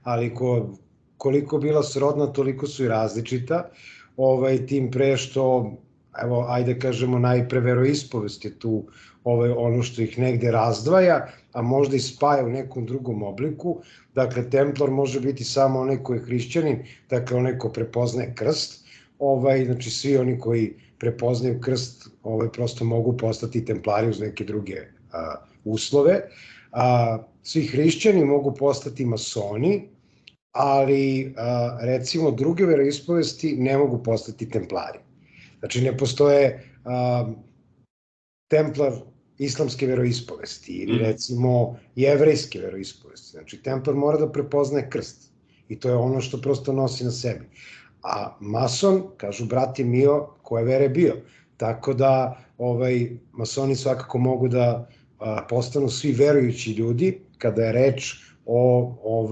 ali koliko bila srodna, toliko su i različita, tim pre što, evo, ajde kažemo, najpre veroispovest je tu ono što ih negde razdvaja, a možda i spaja u nekom drugom obliku. Dakle, Templar može biti samo onaj ko je hrišćanin, dakle, onaj ko prepoznaje krst, znači svi oni koji prepoznaju krst prosto mogu postati templari uz neke druge uslove. Svi hrišćani mogu postati masoni, ali recimo druge veroispovesti ne mogu postati templari. Znači ne postoje templar islamske veroispovesti ili recimo jevrejske veroispovesti. Znači templar mora da prepoznaje krst i to je ono što prosto nosi na sebi. A mason, kažu brat je mio, koje vere bio. Tako da masoni svakako mogu da postanu svi verujući ljudi kada je reč o